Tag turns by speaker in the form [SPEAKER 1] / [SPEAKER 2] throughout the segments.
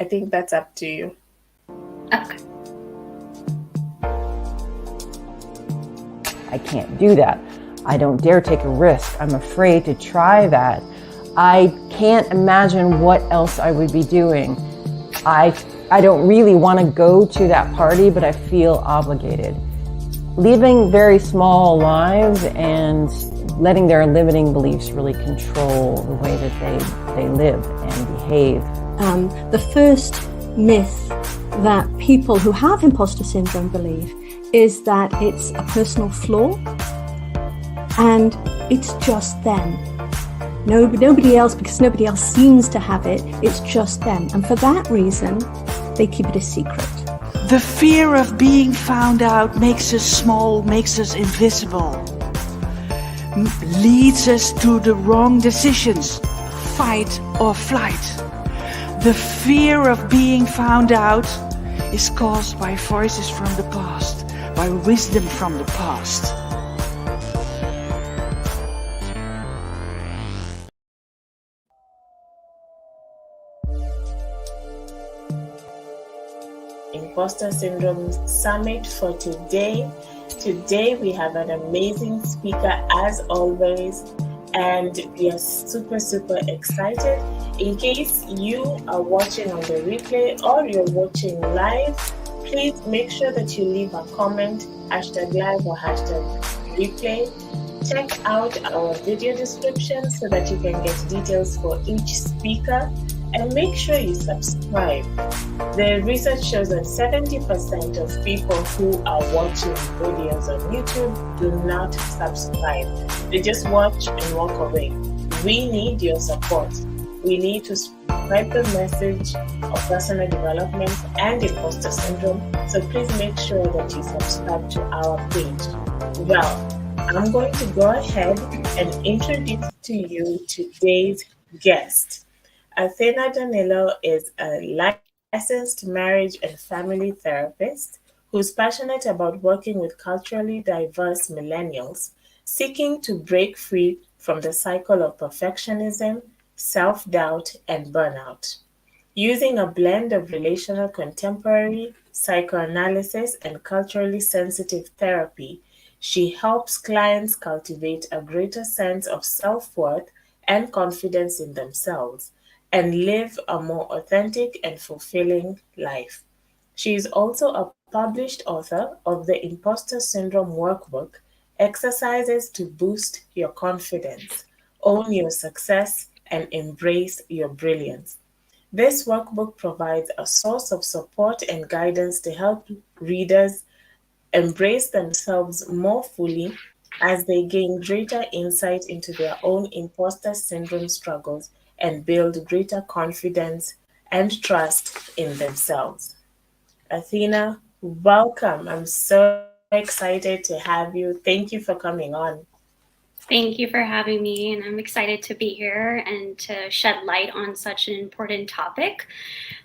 [SPEAKER 1] I think that's up to you.
[SPEAKER 2] Okay.
[SPEAKER 3] I can't do that. I don't dare take a risk. I'm afraid to try that. I can't imagine what else I would be doing. I don't really want to go to that party, but I feel obligated. Living very small lives and letting their limiting beliefs really control the way that they live and behave.
[SPEAKER 4] The first myth that people who have imposter syndrome believe is that it's a personal flaw and it's just them. Nobody else, because nobody else seems to have it, it's just them. And for that reason, they keep it a secret.
[SPEAKER 5] The fear of being found out makes us small, makes us invisible, leads us to the wrong decisions, fight or flight. The fear of being found out is caused by voices from the past, by wisdom from the past.
[SPEAKER 1] Imposter Syndrome Summit for today. Today we have an amazing speaker as always, and we are super excited. In case you are watching on the replay or you're watching live, please make sure that you leave a comment, #live or #replay. Check out our video description so that you can get details for each speaker, and make sure you subscribe. The research shows that 70% of people who are watching videos on YouTube do not subscribe. They just watch and walk away. We need your support. We need to spread the message of personal development and imposter syndrome. So please make sure that you subscribe to our page. Well, I'm going to go ahead and introduce to you today's guest. Athina Danilo is a licensed marriage and family therapist who's passionate about working with culturally diverse millennials seeking to break free from the cycle of perfectionism, self doubt, and burnout. Using a blend of relational contemporary, psychoanalysis, and culturally sensitive therapy, she helps clients cultivate a greater sense of self worth and confidence in themselves and live a more authentic and fulfilling life. She is also a published author of the Imposter Syndrome Workbook, exercises to boost your confidence, own your success, and embrace your brilliance. This workbook provides a source of support and guidance to help readers embrace themselves more fully as they gain greater insight into their own imposter syndrome struggles and build greater confidence and trust in themselves. Athena, welcome. I'm so excited to have you. Thank you for coming on.
[SPEAKER 2] Thank you for having me, and I'm excited to be here and to shed light on such an important topic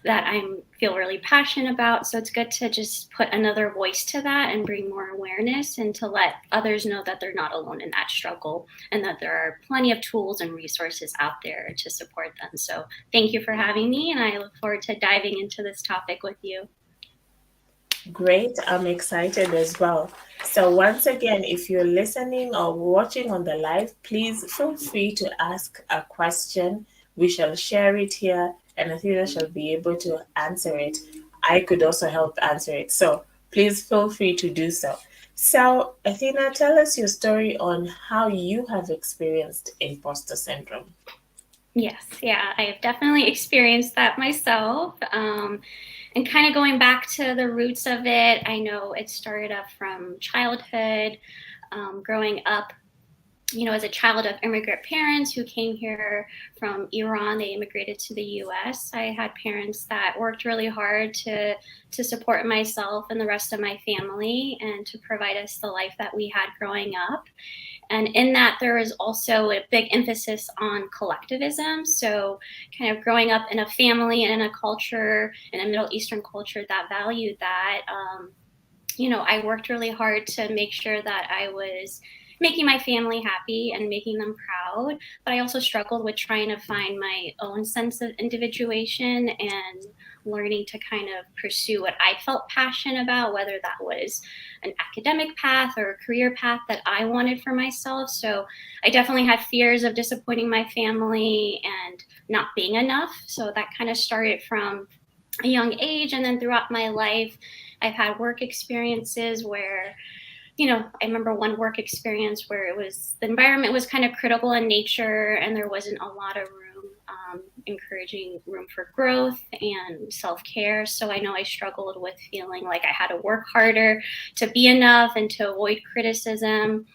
[SPEAKER 2] that I feel really passionate about. So it's good to just put another voice to that and bring more awareness and to let others know that they're not alone in that struggle and that there are plenty of tools and resources out there to support them. So thank you for having me, and I look forward to diving into this topic with you.
[SPEAKER 1] Great, I'm excited as well. So, once again, if you're listening or watching on the live, please feel free to ask a question. We shall share it here, and Athena shall be able to answer it. I could also help answer it. So, please feel free to do so. So, Athena, tell us your story on how you have experienced imposter syndrome.
[SPEAKER 2] Yes, yeah, I have definitely experienced that myself. And kind of going back to the roots of it, I know it started up from childhood, growing up, as a child of immigrant parents who came here from Iran. They immigrated to the US. I had parents that worked really hard to support myself and the rest of my family and to provide us the life that we had growing up. And in that, there is also a big emphasis on collectivism. So kind of growing up in a family and in a culture, in a Middle Eastern culture that valued that, I worked really hard to make sure that I was making my family happy and making them proud. But I also struggled with trying to find my own sense of individuation and learning to kind of pursue what I felt passionate about, whether that was an academic path or a career path that I wanted for myself. So I definitely had fears of disappointing my family and not being enough. So that kind of started from a young age. And then throughout my life, I've had work experiences where, I remember one work experience where the environment was kind of critical in nature and there wasn't a lot of room, encouraging room for growth and self-care. So I know I struggled with feeling like I had to work harder to be enough and to avoid criticism.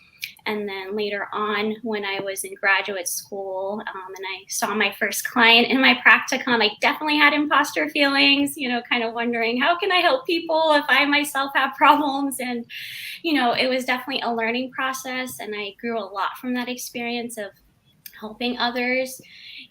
[SPEAKER 2] And then later on, when I was in graduate school and I saw my first client in my practicum, I definitely had imposter feelings, kind of wondering, how can I help people if I myself have problems? And, it was definitely a learning process. And I grew a lot from that experience of helping others.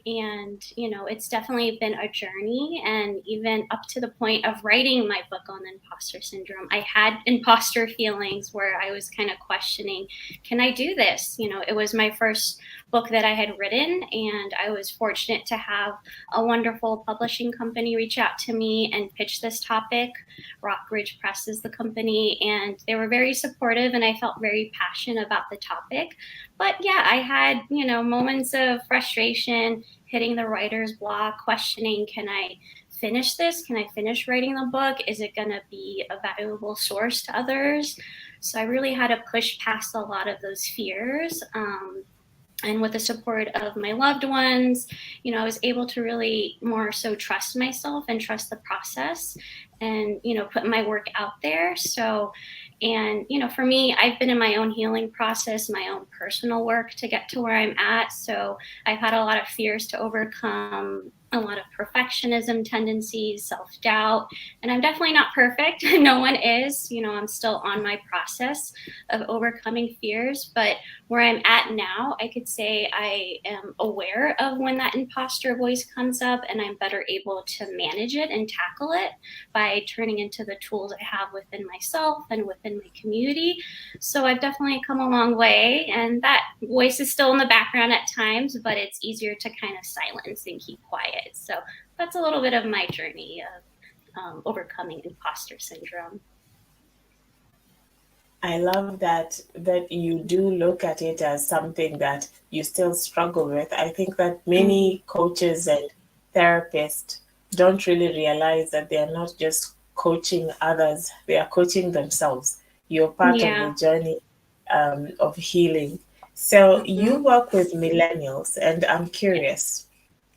[SPEAKER 2] And, it's definitely been a journey. And even up to the point of writing my book on imposter syndrome, I had imposter feelings where I was kind of questioning, can I do this? It was my first book that I had written, and I was fortunate to have a wonderful publishing company reach out to me and pitch this topic. Rockbridge Press is the company, and they were very supportive, and I felt very passionate about the topic. But yeah, I had, moments of frustration, hitting the writer's block, questioning, can I finish this? Can I finish writing the book? Is it going to be a valuable source to others? So I really had to push past a lot of those fears. And with the support of my loved ones, I was able to really more so trust myself and trust the process and, put my work out there. So, and, for me, I've been in my own healing process, my own personal work to get to where I'm at. So I've had a lot of fears to overcome, a lot of perfectionism tendencies, self-doubt, and I'm definitely not perfect. No one is. I'm still on my process of overcoming fears, but where I'm at now, I could say I am aware of when that imposter voice comes up, and I'm better able to manage it and tackle it by turning into the tools I have within myself and within my community. So I've definitely come a long way, and that voice is still in the background at times, but it's easier to kind of silence and keep quiet. So that's a little bit of my journey of overcoming imposter syndrome.
[SPEAKER 1] I love that you do look at it as something that you still struggle with. I think that many coaches and therapists don't really realize that they are not just coaching others, they are coaching themselves. You're part of the journey of healing. So you work with millennials, and I'm curious.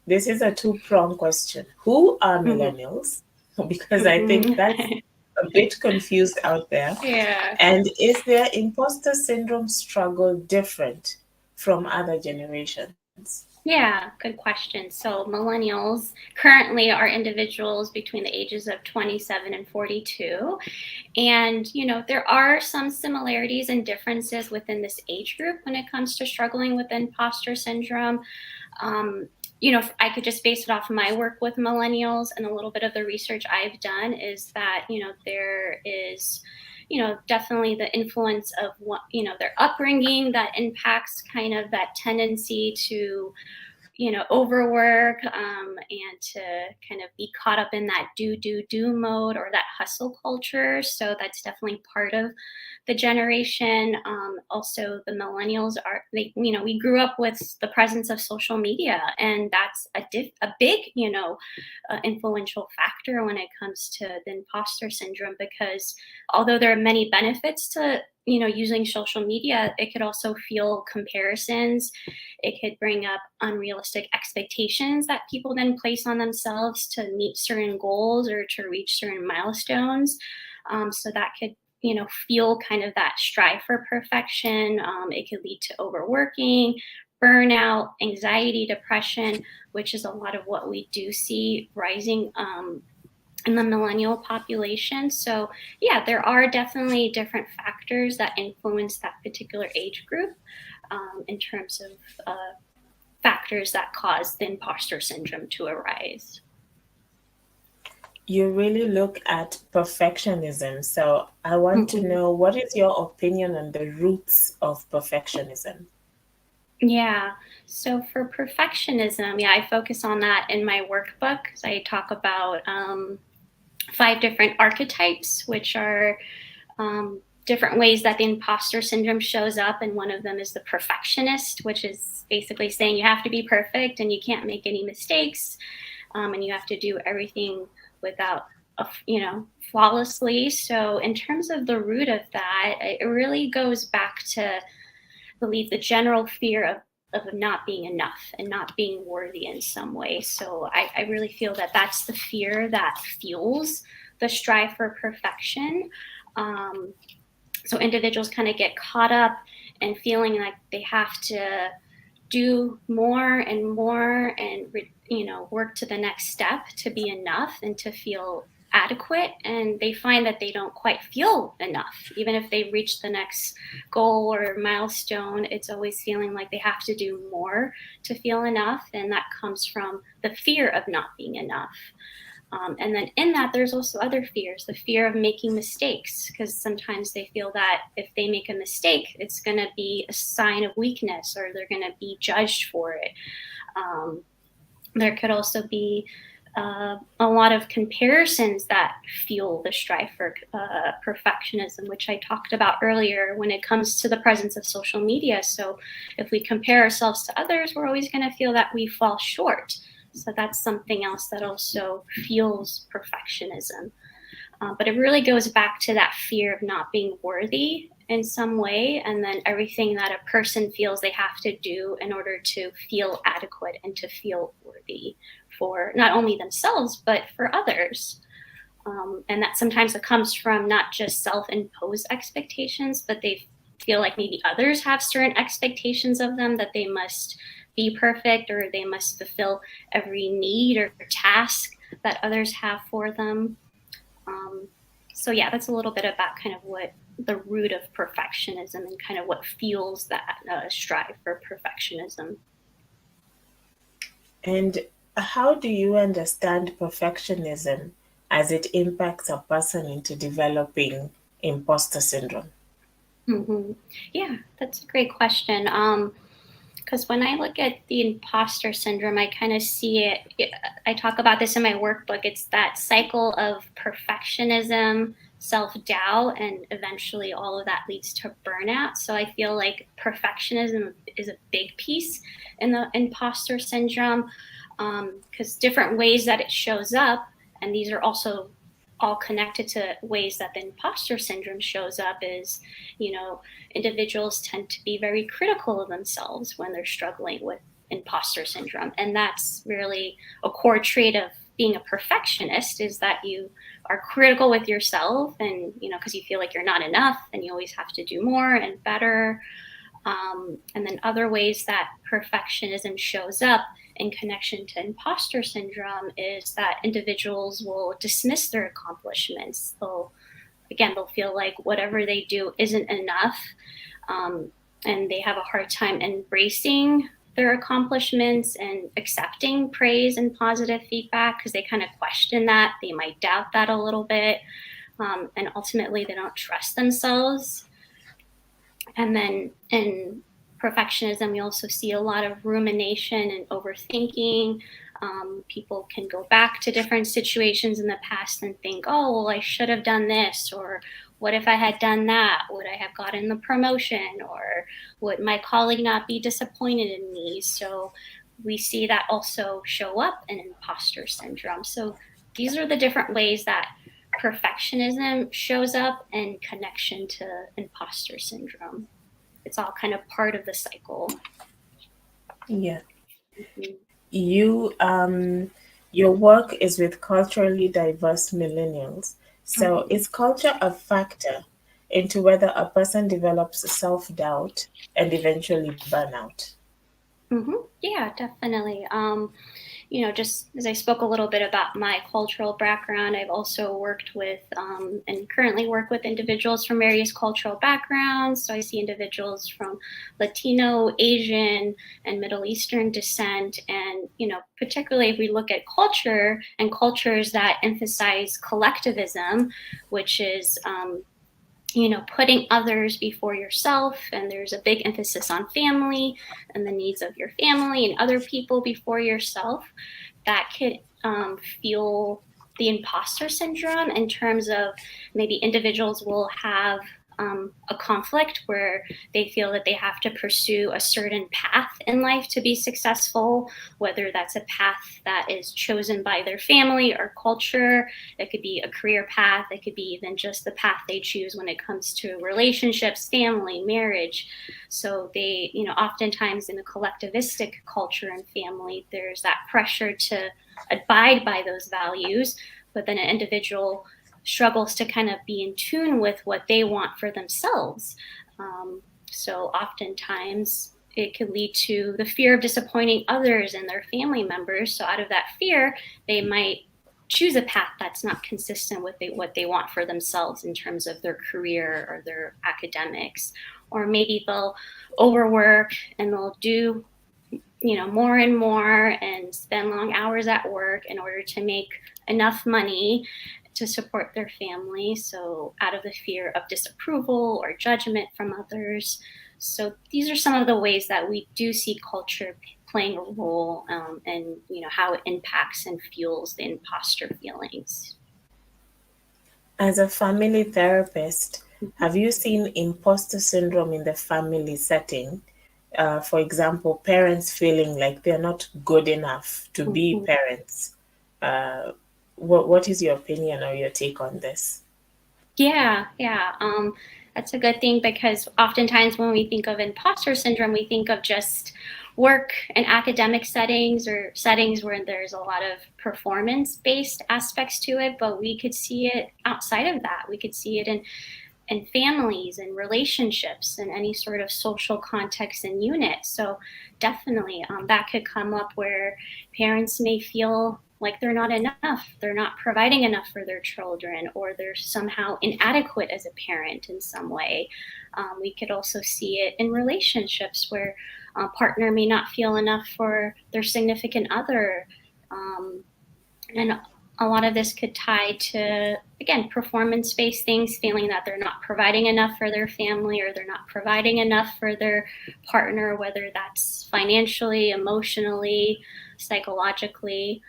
[SPEAKER 1] This is a two-pronged question. Who are millennials? Because I think that's a bit confused out there.
[SPEAKER 2] Yeah.
[SPEAKER 1] And is their imposter syndrome struggle different from other generations?
[SPEAKER 2] Yeah, good question. So millennials currently are individuals between the ages of 27 and 42. And, there are some similarities and differences within this age group when it comes to struggling with imposter syndrome. I could just base it off of my work with millennials, and a little bit of the research I've done is that, there is, definitely the influence of what, their upbringing that impacts kind of that tendency to, overwork and to kind of be caught up in that do mode or that hustle culture. So that's definitely part of the generation. Also, the millennials we grew up with the presence of social media, and that's a big, influential factor when it comes to the imposter syndrome, because although there are many benefits to using social media, it could also fuel comparisons. It could bring up unrealistic expectations that people then place on themselves to meet certain goals or to reach certain milestones. So that could, fuel kind of that strive for perfection. It could lead to overworking, burnout, anxiety, depression, which is a lot of what we do see rising in the millennial population. So yeah, there are definitely different factors that influence that particular age group in terms of factors that cause the imposter syndrome to arise.
[SPEAKER 1] you really look at perfectionism. So I want to know, what is your opinion on the roots of perfectionism?
[SPEAKER 2] Yeah. So for perfectionism, I focus on that in my workbook. So I talk about 5 different archetypes, which are different ways that the imposter syndrome shows up. And one of them is the perfectionist, which is basically saying you have to be perfect and you can't make any mistakes, and you have to do everything without, flawlessly. So in terms of the root of that, it really goes back to believe the general fear of not being enough and not being worthy in some way. So I really feel that that's the fear that fuels the strive for perfection. So individuals kind of get caught up in feeling like they have to do more and more and work to the next step to be enough and to feel adequate, and they find that they don't quite feel enough. Even if they reach the next goal or milestone, it's always feeling like they have to do more to feel enough, and that comes from the fear of not being enough. And then in that, there's also other fears, the fear of making mistakes, because sometimes they feel that if they make a mistake, it's going to be a sign of weakness or they're going to be judged for it. There could also be a lot of comparisons that fuel the strive for perfectionism, which I talked about earlier when it comes to the presence of social media. So if we compare ourselves to others, we're always going to feel that we fall short. So that's something else that also fuels perfectionism. But it really goes back to that fear of not being worthy in some way, and then everything that a person feels they have to do in order to feel adequate and to feel worthy for not only themselves, but for others. And that sometimes it comes from not just self-imposed expectations, but they feel like maybe others have certain expectations of them, that they must be perfect or they must fulfill every need or task that others have for them. So yeah, that's a little bit about kind of what the root of perfectionism and kind of what fuels that strive for perfectionism.
[SPEAKER 1] And how do you understand perfectionism as it impacts a person into developing imposter syndrome?
[SPEAKER 2] Mm-hmm. Yeah, that's a great question. Because when I look at the imposter syndrome, I kind of see it. I talk about this in my workbook. It's that cycle of perfectionism, self-doubt, and eventually all of that leads to burnout. So I feel like perfectionism is a big piece in the imposter syndrome, because different ways that it shows up, and these are also all connected to ways that the imposter syndrome shows up, is, individuals tend to be very critical of themselves when they're struggling with imposter syndrome. And that's really a core trait of being a perfectionist, is that you are critical with yourself, and, because you feel like you're not enough and you always have to do more and better. And then other ways that perfectionism shows up in connection to imposter syndrome is that individuals will dismiss their accomplishments. They'll feel like whatever they do isn't enough, and they have a hard time embracing their accomplishments and accepting praise and positive feedback, because they kind of question that. They might doubt that a little bit, and ultimately they don't trust themselves. And then in perfectionism, we also see a lot of rumination and overthinking. People can go back to different situations in the past and think, oh, well, I should have done this, or what if I had done that? Would I have gotten the promotion, or would my colleague not be disappointed in me? So we see that also show up in imposter syndrome. So these are the different ways that perfectionism shows up in connection to imposter syndrome. It's all kind of part of the cycle.
[SPEAKER 1] Yeah.
[SPEAKER 2] Mm-hmm.
[SPEAKER 1] Your work is with culturally diverse millennials. So is culture a factor into whether a person develops self-doubt and eventually burnout?
[SPEAKER 2] Yeah, definitely. Just as I spoke a little bit about my cultural background, I've also worked with and currently work with individuals from various cultural backgrounds. So I see individuals from Latino, Asian, and Middle Eastern descent. And, particularly if we look at culture and cultures that emphasize collectivism, which is putting others before yourself. And there's a big emphasis on family and the needs of your family and other people before yourself. That could fuel the imposter syndrome in terms of maybe individuals will have a conflict where they feel that they have to pursue a certain path in life to be successful, whether that's a path that is chosen by their family or culture. It could be a career path. It could be even just the path they choose when it comes to relationships, family, marriage. So they, oftentimes in a collectivistic culture and family, there's that pressure to abide by those values, but then an individual struggles to kind of be in tune with what they want for themselves. So oftentimes it could lead to the fear of disappointing others and their family members. So out of that fear, they might choose a path that's not consistent with what they want for themselves in terms of their career or their academics. Or maybe they'll overwork and they'll do more and more and spend long hours at work in order to make enough money to support their family. So out of the fear of disapproval or judgment from others. So these are some of the ways that we do see culture playing a role and how it impacts and fuels the imposter feelings.
[SPEAKER 1] As a family therapist, have you seen imposter syndrome in the family setting? For example, parents feeling like they're not good enough to be parents. What is your opinion or your take on this?
[SPEAKER 2] Yeah. That's a good thing because oftentimes when we think of imposter syndrome, we think of just work and academic settings or settings where there's a lot of performance-based aspects to it, but we could see it outside of that. We could see it in families and relationships and any sort of social context and unit. So definitely that could come up where parents may feel like they're not enough, they're not providing enough for their children, or they're somehow inadequate as a parent in some way. We could also see it in relationships where a partner may not feel enough for their significant other. And a lot of this could tie to, again, performance-based things, feeling that they're not providing enough for their family or they're not providing enough for their partner, whether that's financially, emotionally, psychologically.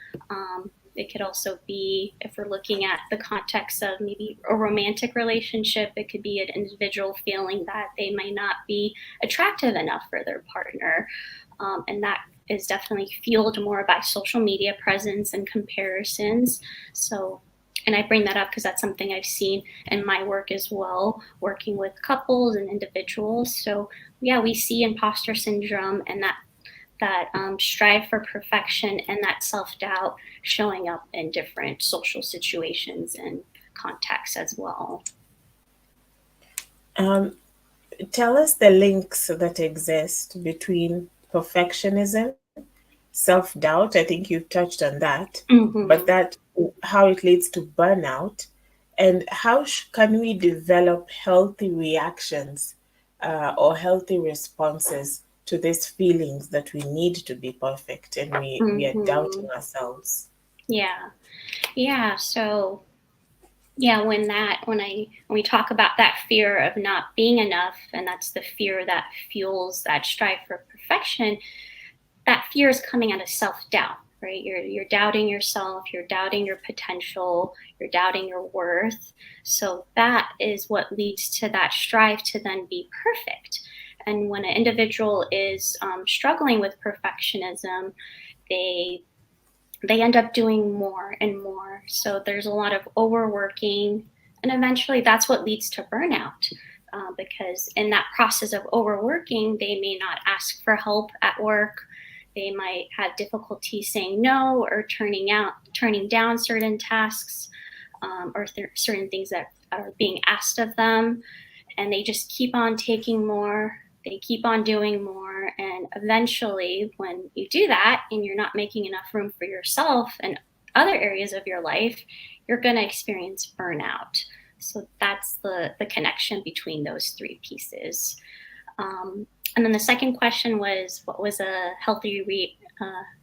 [SPEAKER 2] It could also be, if we're looking at the context of maybe a romantic relationship, it could be an individual feeling that they might not be attractive enough for their partner. And that is definitely fueled more by social media presence and comparisons. So, and I bring that up because that's something I've seen in my work as well, working with couples and individuals. So yeah, we see imposter syndrome and that strive for perfection and that self-doubt showing up in different social situations and contexts as well.
[SPEAKER 1] Tell us the links that exist between perfectionism, self-doubt. I think you've touched on that, but that how it leads to burnout, and how can we develop healthy reactions or healthy responses to these feelings that we need to be perfect and we are doubting ourselves.
[SPEAKER 2] Yeah. So yeah, when we talk about that fear of not being enough, and that's the fear that fuels that strive for perfection, that fear is coming out of self-doubt, right? You're doubting yourself, you're doubting your potential, you're doubting your worth. So that is what leads to that strive to then be perfect. And when an individual is struggling with perfectionism, they end up doing more and more. So there's a lot of overworking, and eventually that's what leads to burnout. Because in that process of overworking, they may not ask for help at work. They might have difficulty saying no or turning down certain tasks or certain things that are being asked of them. And they just keep on taking more They keep on doing more. And eventually, when you do that and you're not making enough room for yourself and other areas of your life, you're going to experience burnout. So that's the connection between those three pieces. And then the second question was, what was a healthy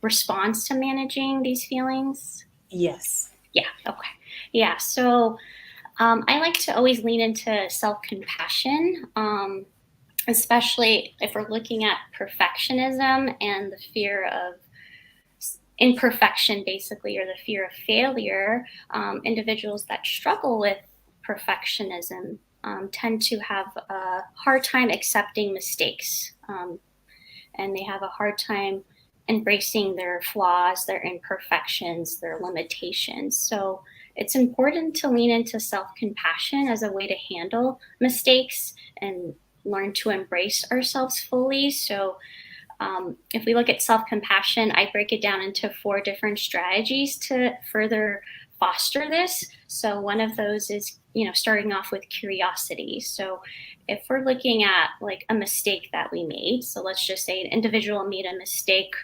[SPEAKER 2] response to managing these feelings?
[SPEAKER 1] Yes.
[SPEAKER 2] Yeah. Okay. Yeah. So I like to always lean into self-compassion, especially if we're looking at perfectionism and the fear of imperfection, basically, or the fear of failure. Individuals that struggle with perfectionism tend to have a hard time accepting mistakes, and they have a hard time embracing their flaws, their imperfections, their limitations. So it's important to lean into self-compassion as a way to handle mistakes and learn to embrace ourselves fully. So if we look at self-compassion, I break it down into 4 different strategies to further foster this. So one of those is, starting off with curiosity. So if we're looking at like a mistake that we made, so let's just say an individual made a mistake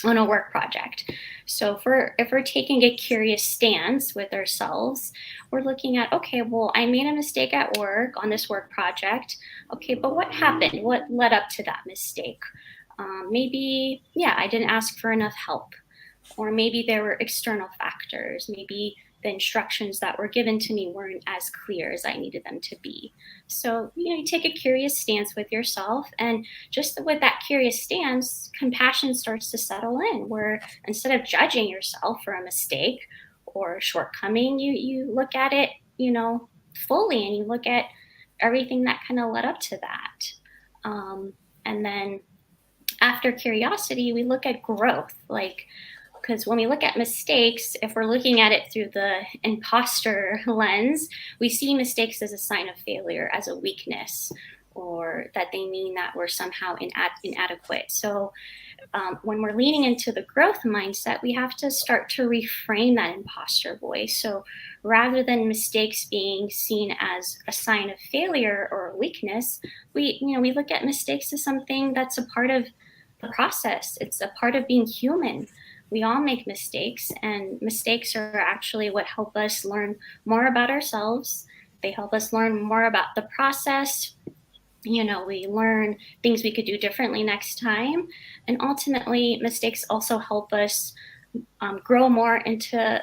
[SPEAKER 2] on a work project. So if we're taking a curious stance with ourselves, we're looking at, okay, well, I made a mistake at work on this work project. Okay, but what happened? What led up to that mistake? Maybe, I didn't ask for enough help. Or maybe there were external factors. Maybe the instructions that were given to me weren't as clear as I needed them to be. So, you take a curious stance with yourself, and just with that curious stance, compassion starts to settle in, where instead of judging yourself for a mistake or a shortcoming, you look at it, fully, and you look at everything that kind of led up to that. And then after curiosity, we look at growth, because when we look at mistakes, if we're looking at it through the imposter lens, we see mistakes as a sign of failure, as a weakness, or that they mean that we're somehow inadequate. So when we're leaning into the growth mindset, we have to start to reframe that imposter voice. So rather than mistakes being seen as a sign of failure or a weakness, we look at mistakes as something that's a part of the process. It's a part of being human. We all make mistakes, and mistakes are actually what help us learn more about ourselves. They help us learn more about the process. We learn things we could do differently next time. And ultimately, mistakes also help us grow more into,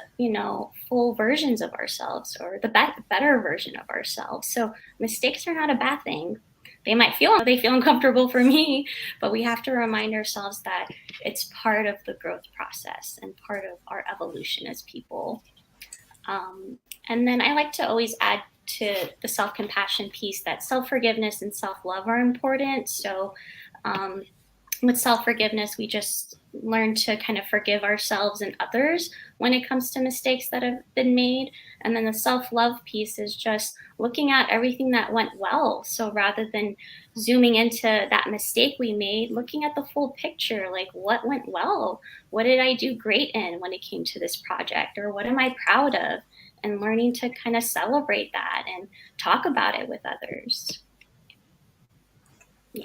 [SPEAKER 2] full versions of ourselves, or the better version of ourselves. So mistakes are not a bad thing. They feel uncomfortable for me, but we have to remind ourselves that it's part of the growth process and part of our evolution as people. And then I like to always add to the self-compassion piece that self-forgiveness and self-love are important. So with self-forgiveness, we just learn to kind of forgive ourselves and others when it comes to mistakes that have been made. And then the self-love piece is just looking at everything that went well. So rather than zooming into that mistake we made, looking at the full picture, like what went well? What did I do great in when it came to this project? Or what am I proud of? And learning to kind of celebrate that and talk about it with others. Yeah.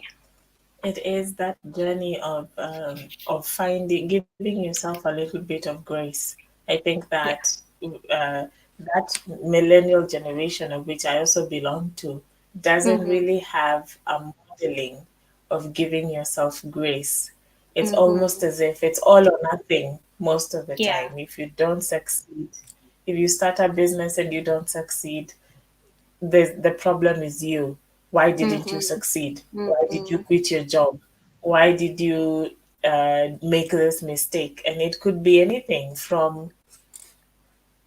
[SPEAKER 1] It is that journey of giving yourself a little bit of grace. I think that that millennial generation, of which I also belong to, doesn't really have a modeling of giving yourself grace. It's almost as if it's all or nothing most of the time. If you don't succeed, if you start a business and you don't succeed, the problem is you. Why didn't you succeed? Why did you quit your job? Why did you make this mistake? And it could be anything from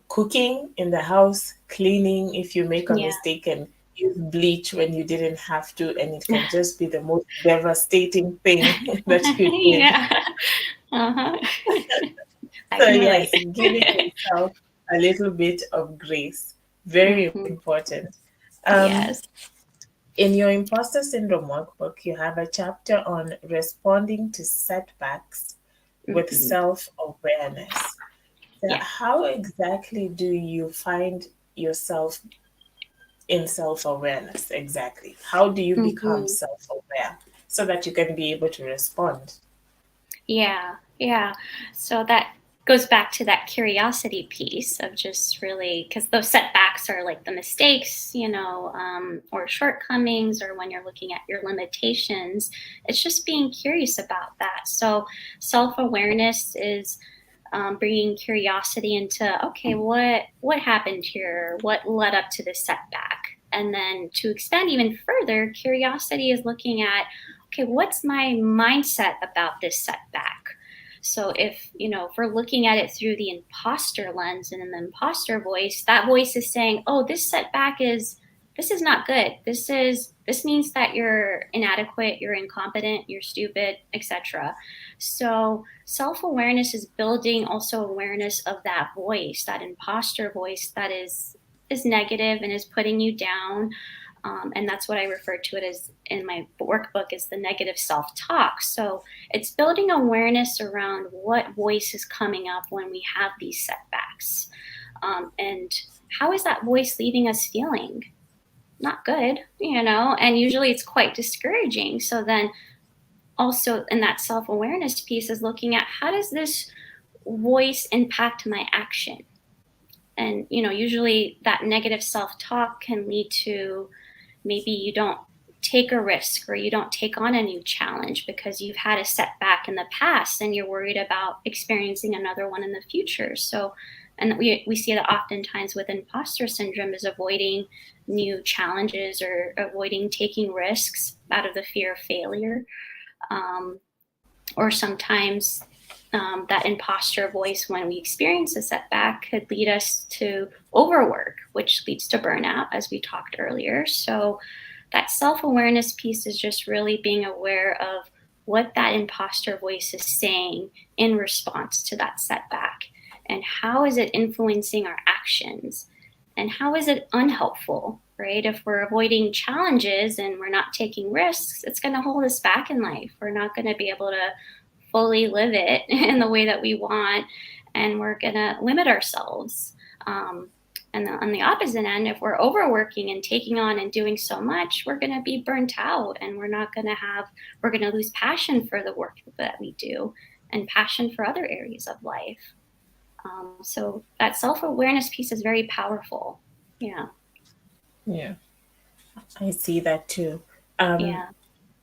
[SPEAKER 1] cooking in the house, cleaning if you make a mistake and use bleach when you didn't have to, and it can just be the most devastating thing that you did. So yes, giving yourself a little bit of grace, very important. In your Imposter Syndrome Workbook, you have a chapter on responding to setbacks with self-awareness. So how exactly do you find yourself in self-awareness exactly? How do you become self-aware so that you can be able to respond?
[SPEAKER 2] Yeah, yeah. So that goes back to that curiosity piece of just really, because those setbacks are like the mistakes, or shortcomings, or when you're looking at your limitations. It's just being curious about that. So self awareness is bringing curiosity into, okay, what happened here? What led up to this setback? And then to expand even further, curiosity is looking at, okay, what's my mindset about this setback? So if we're looking at it through the imposter lens and an imposter voice, that voice is saying, oh, this is not good. This means that you're inadequate, you're incompetent, you're stupid, etc. So self-awareness is building also awareness of that voice, that imposter voice that is negative and is putting you down. And that's what I refer to it as in my workbook, is the negative self-talk. So it's building awareness around what voice is coming up when we have these setbacks. And how is that voice leaving us feeling? Not good, and usually it's quite discouraging. So then also in that self-awareness piece is looking at, how does this voice impact my action? And usually that negative self-talk can lead to, maybe you don't take a risk or you don't take on a new challenge because you've had a setback in the past and you're worried about experiencing another one in the future. So, and we see that oftentimes with imposter syndrome, is avoiding new challenges or avoiding taking risks out of the fear of failure. Or sometimes that imposter voice, when we experience a setback, could lead us to overwork, which leads to burnout, as we talked earlier. So that self-awareness piece is just really being aware of what that imposter voice is saying in response to that setback, and how is it influencing our actions, and how is it unhelpful, right? If we're avoiding challenges and we're not taking risks, it's going to hold us back in life. We're not going to be able to fully live it in the way that we want, and we're going to limit ourselves. And on the opposite end, if we're overworking and taking on and doing so much, we're going to be burnt out, and we're going to lose passion for the work that we do and passion for other areas of life. So that self-awareness piece is very powerful. Yeah.
[SPEAKER 1] Yeah, I see that too. Um,
[SPEAKER 2] Yeah.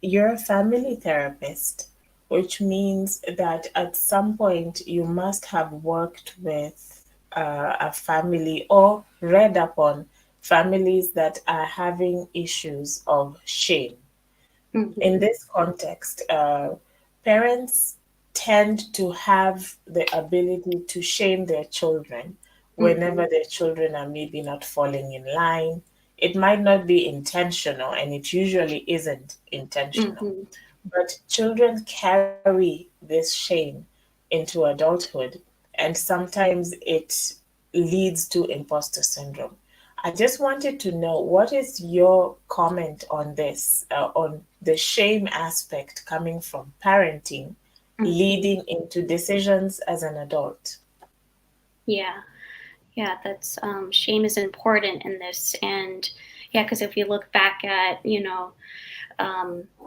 [SPEAKER 1] you're a family therapist, which means that at some point you must have worked with a family or read upon families that are having issues of shame. In
[SPEAKER 2] Mm-hmm.
[SPEAKER 1] this context, parents tend to have the ability to shame their children
[SPEAKER 2] Mm-hmm.
[SPEAKER 1] whenever their children are maybe not falling in line. It might not be intentional, and it usually isn't intentional,
[SPEAKER 2] Mm-hmm.
[SPEAKER 1] but children carry this shame into adulthood, and sometimes it leads to imposter syndrome. I just wanted to know, what is your comment on this, on the shame aspect coming from parenting,
[SPEAKER 2] Mm-hmm.
[SPEAKER 1] leading into decisions as an adult?
[SPEAKER 2] Yeah. Yeah, that's shame is important in this. And yeah, because if you look back at,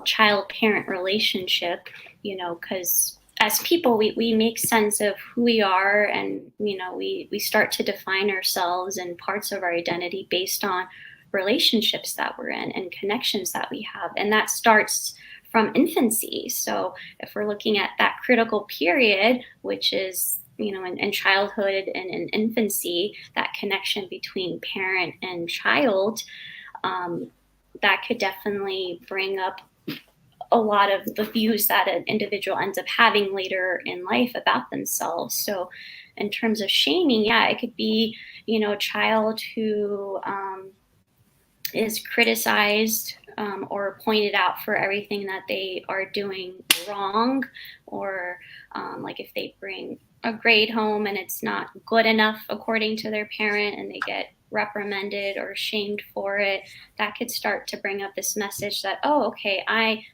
[SPEAKER 2] child parent relationship, because as people, we make sense of who we are, and, we start to define ourselves and parts of our identity based on relationships that we're in and connections that we have. And that starts from infancy. So if we're looking at that critical period, which is in childhood and in infancy, that connection between parent and child, um, that could definitely bring up a lot of the views that an individual ends up having later in life about themselves. So, in terms of shaming, yeah, it could be, a child who is criticized or pointed out for everything that they are doing wrong, or like if they bring a grade home and it's not good enough according to their parent, and they get reprimanded or shamed for it, that could start to bring up this message that, oh, okay,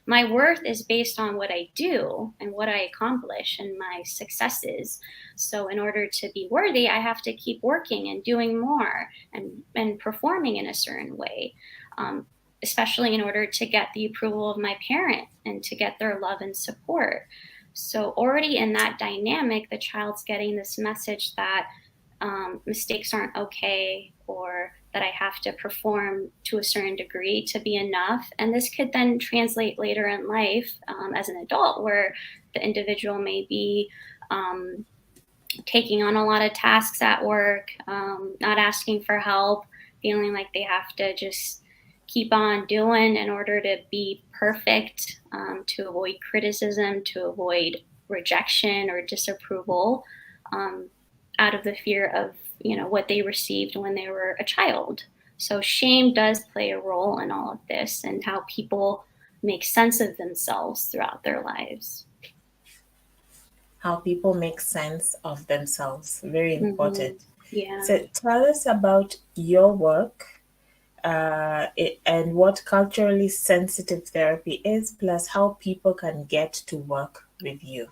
[SPEAKER 2] my worth is based on what I do and what I accomplish and my successes. So in order to be worthy, I have to keep working and doing more and performing in a certain way, especially in order to get the approval of my parent and to get their love and support. So already in that dynamic, the child's getting this message that mistakes aren't okay, or that I have to perform to a certain degree to be enough. And this could then translate later in life as an adult, where the individual may be taking on a lot of tasks at work, not asking for help, feeling like they have to just keep on doing in order to be perfect, to avoid criticism, to avoid rejection or disapproval, out of the fear of, what they received when they were a child. So shame does play a role in all of this and how people make sense of themselves throughout their lives.
[SPEAKER 1] How people make sense of themselves. Very important.
[SPEAKER 2] Yeah.
[SPEAKER 1] So tell us about your work and what culturally sensitive therapy is, plus how people can get to work with you.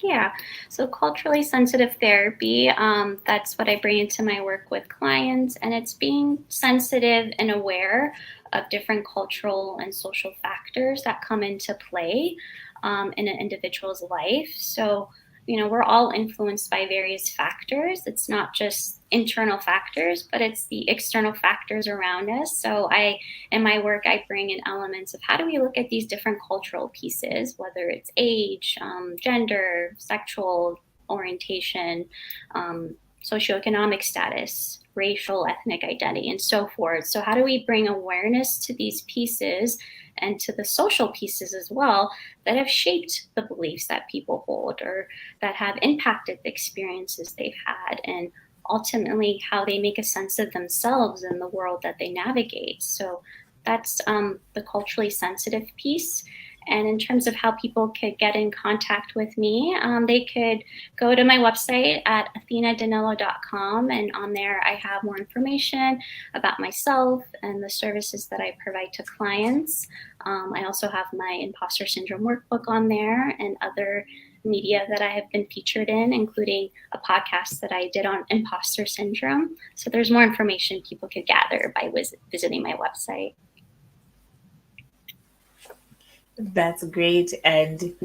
[SPEAKER 2] Yeah. So culturally sensitive therapy, that's what I bring into my work with clients. And it's being sensitive and aware of different cultural and social factors that come into play in an individual's life. So, we're all influenced by various factors. It's not just internal factors, but it's the external factors around us. So in my work, I bring in elements of how do we look at these different cultural pieces, whether it's age, gender, sexual orientation, socioeconomic status, racial, ethnic identity, and so forth. So how do we bring awareness to these pieces and to the social pieces as well that have shaped the beliefs that people hold or that have impacted the experiences they've had, and ultimately how they make a sense of themselves in the world that they navigate. So that's the culturally sensitive piece. And in terms of how people could get in contact with me, they could go to my website at athinadanilo.com. And on there, I have more information about myself and the services that I provide to clients. I also have my Imposter Syndrome Workbook on there and other media that I have been featured in, including a podcast that I did on imposter syndrome. So there's more information people could gather by visiting my website.
[SPEAKER 1] That's great. And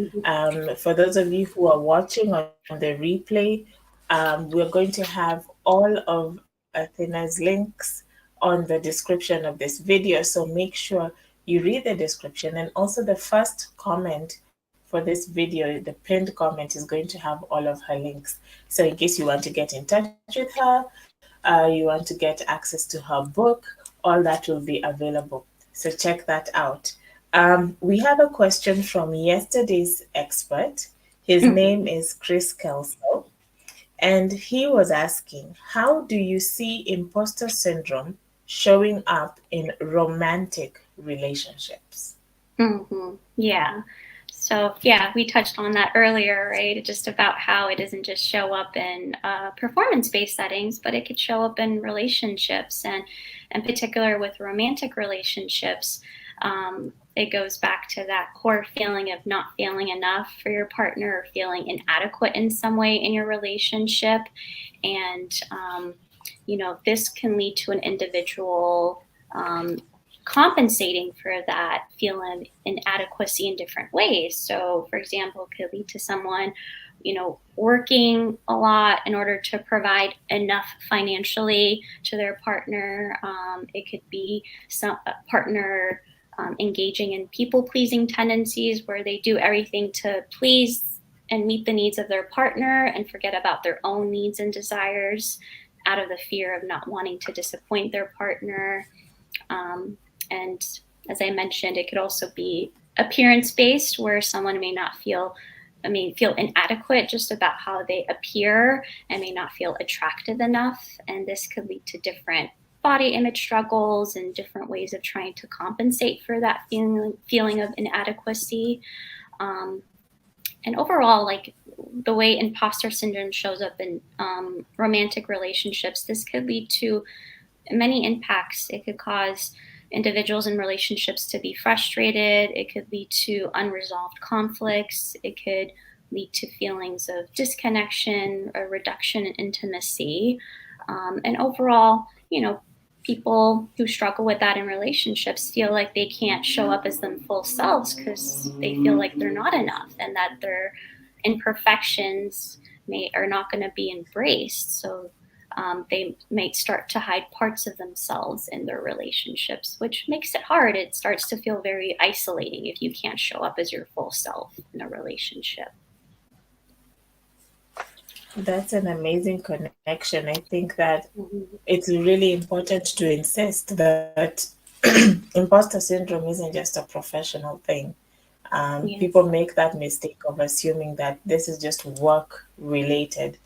[SPEAKER 1] for those of you who are watching on the replay, we're going to have all of Athina's links on the description of this video. So make sure you read the description, and also the first comment for this video, the pinned comment, is going to have all of her links. So in case you want to get in touch with her, you want to get access to her book, all that will be available. So check that out. We have a question from yesterday's expert. His name is Chris Kelso, and he was asking, how do you see imposter syndrome showing up in romantic relationships?
[SPEAKER 2] Yeah. So yeah, we touched on that earlier, right? Just about how it doesn't just show up in performance-based settings, but it could show up in relationships, and in particular with romantic relationships. It goes back to that core feeling of not feeling enough for your partner or feeling inadequate in some way in your relationship. And, this can lead to an individual compensating for that feeling inadequacy in different ways. So, for example, it could lead to someone, working a lot in order to provide enough financially to their partner. It could be some partner engaging in people-pleasing tendencies where they do everything to please and meet the needs of their partner and forget about their own needs and desires out of the fear of not wanting to disappoint their partner. And as I mentioned, it could also be appearance-based, where someone may feel inadequate just about how they appear and may not feel attractive enough. And this could lead to different body image struggles and different ways of trying to compensate for that feeling of inadequacy. And overall, like the way imposter syndrome shows up in romantic relationships, this could lead to many impacts. It could cause individuals in relationships to be frustrated. It could lead to unresolved conflicts. It could lead to feelings of disconnection or reduction in intimacy. And overall, people who struggle with that in relationships feel like they can't show up as them full selves because they feel like they're not enough and that their imperfections are not going to be embraced. So they may start to hide parts of themselves in their relationships, which makes it hard. It starts to feel very isolating if you can't show up as your full self in a relationship.
[SPEAKER 1] That's an amazing connection. I think that it's really important to insist that imposter syndrome isn't just a professional thing.
[SPEAKER 2] Yes.
[SPEAKER 1] People make that mistake of assuming that this is just work related.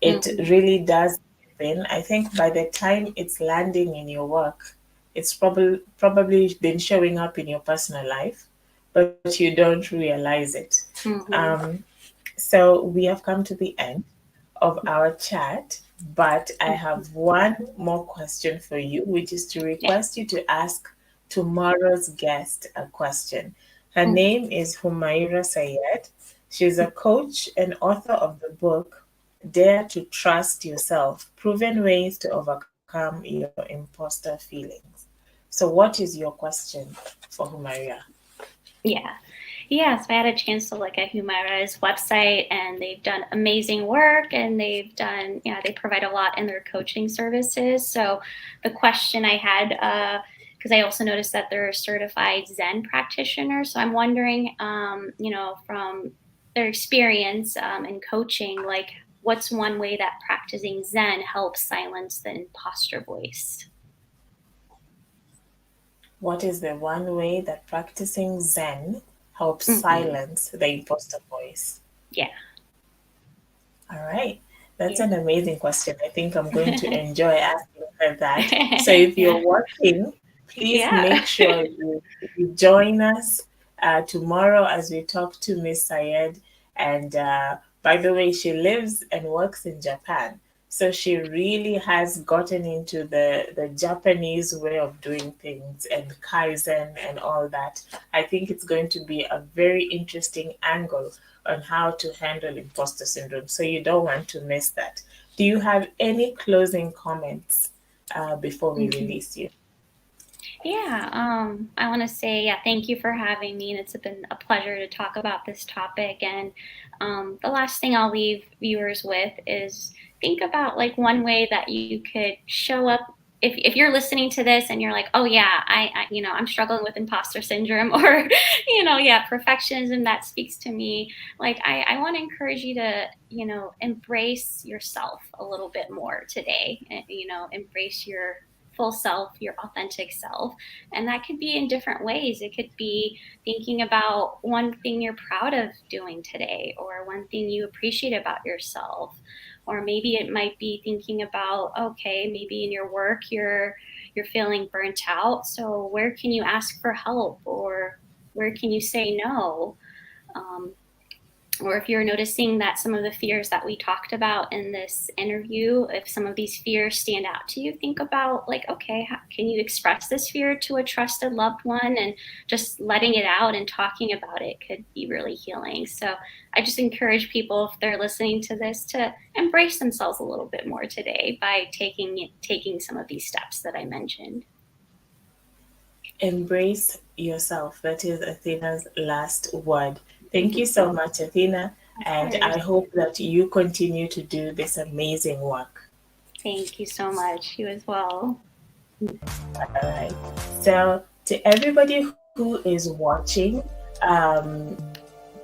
[SPEAKER 1] It really does happen. I think by the time it's landing in your work, it's probably been showing up in your personal life, but you don't realize it. So we have come to the end of our chat, but I have one more question for you, which is to request you to ask tomorrow's guest a question. Her name is Humaira Sayed. She's a coach and author of the book Dare to Trust Yourself: Proven Ways to Overcome Your Imposter Feelings. So what is your question for Humaira?
[SPEAKER 2] Yeah, so I had a chance to look at Humaira's website, and they've done amazing work, and they provide a lot in their coaching services. So the question I had, because I also noticed that they're a certified Zen practitioner. So I'm wondering, from their experience in coaching, like what's one way that practicing Zen helps silence the imposter voice?
[SPEAKER 1] What is the one way that practicing Zen helps silence the imposter voice?
[SPEAKER 2] Yeah.
[SPEAKER 1] All right. That's an amazing question. I think I'm going to enjoy asking her that. So if you're watching, please make sure you join us tomorrow as we talk to Miss Sayed. And by the way, she lives and works in Japan. So she really has gotten into the Japanese way of doing things and Kaizen and all that. I think it's going to be a very interesting angle on how to handle imposter syndrome. So you don't want to miss that. Do you have any closing comments before we release you?
[SPEAKER 2] I want to say, thank you for having me. And it's been a pleasure to talk about this topic. And the last thing I'll leave viewers with is think about like one way that you could show up. If you're listening to this and you're like, oh yeah, I'm struggling with imposter syndrome, or, perfectionism, that speaks to me. Like, I want to encourage you to, embrace yourself a little bit more today, and, embrace your full self, your authentic self. And that could be in different ways. It could be thinking about one thing you're proud of doing today, or one thing you appreciate about yourself. Or maybe it might be thinking about, okay, maybe in your work you're feeling burnt out. So where can you ask for help, or where can you say no? Or if you're noticing that some of the fears that we talked about in this interview, if some of these fears stand out to you, think about like, okay, how can you express this fear to a trusted loved one? And just letting it out and talking about it could be really healing. So I just encourage people, if they're listening to this, to embrace themselves a little bit more today by taking some of these steps that I mentioned.
[SPEAKER 1] Embrace yourself. That is Athina's last word. Thank you so much, Athina, and I hope that you continue to do this amazing work.
[SPEAKER 2] Thank you so much. You as well.
[SPEAKER 1] All right. So to everybody who is watching,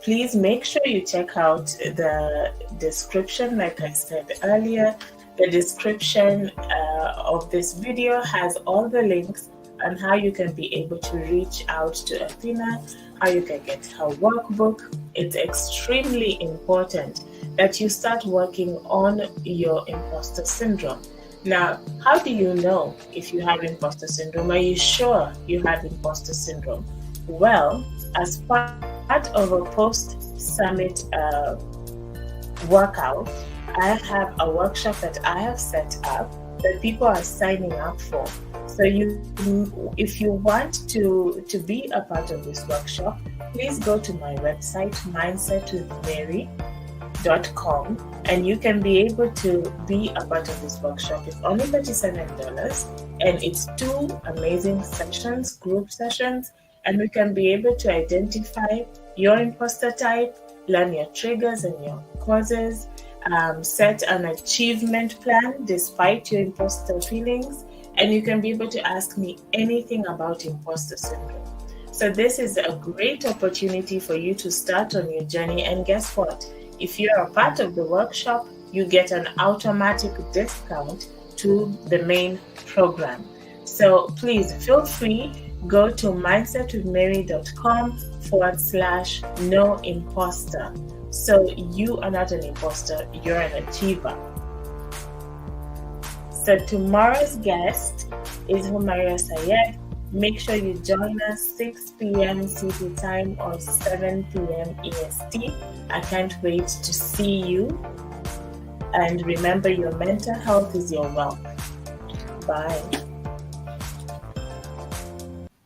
[SPEAKER 1] please make sure you check out the description. Like I said earlier, the description of this video has all the links on how you can be able to reach out to Athina, how you can get her workbook. It's extremely important that you start working on your imposter syndrome. Now, how do you know if you have imposter syndrome? Are you sure you have imposter syndrome? Well, as part of a post-summit workout, I have a workshop that I have set up that people are signing up for. So if you want to be a part of this workshop, please go to my website, mindsetwithmary.com, and you can be able to be a part of this workshop. It's only $37, and it's 2 amazing sessions, group sessions, and we can be able to identify your imposter type, learn your triggers and your causes, set an achievement plan despite your imposter feelings, and you can be able to ask me anything about imposter syndrome. So this is a great opportunity for you to start on your journey. And guess what? If you're a part of the workshop, you get an automatic discount to the main program. So please feel free, go to mindsetwithmary.com/no imposter. So you are not an imposter, you're an achiever. So tomorrow's guest is Humaira Sayed. Make sure you join us 6 p.m. CT time or 7 p.m. EST. I can't wait to see you. And remember, your mental health is your wealth. Bye.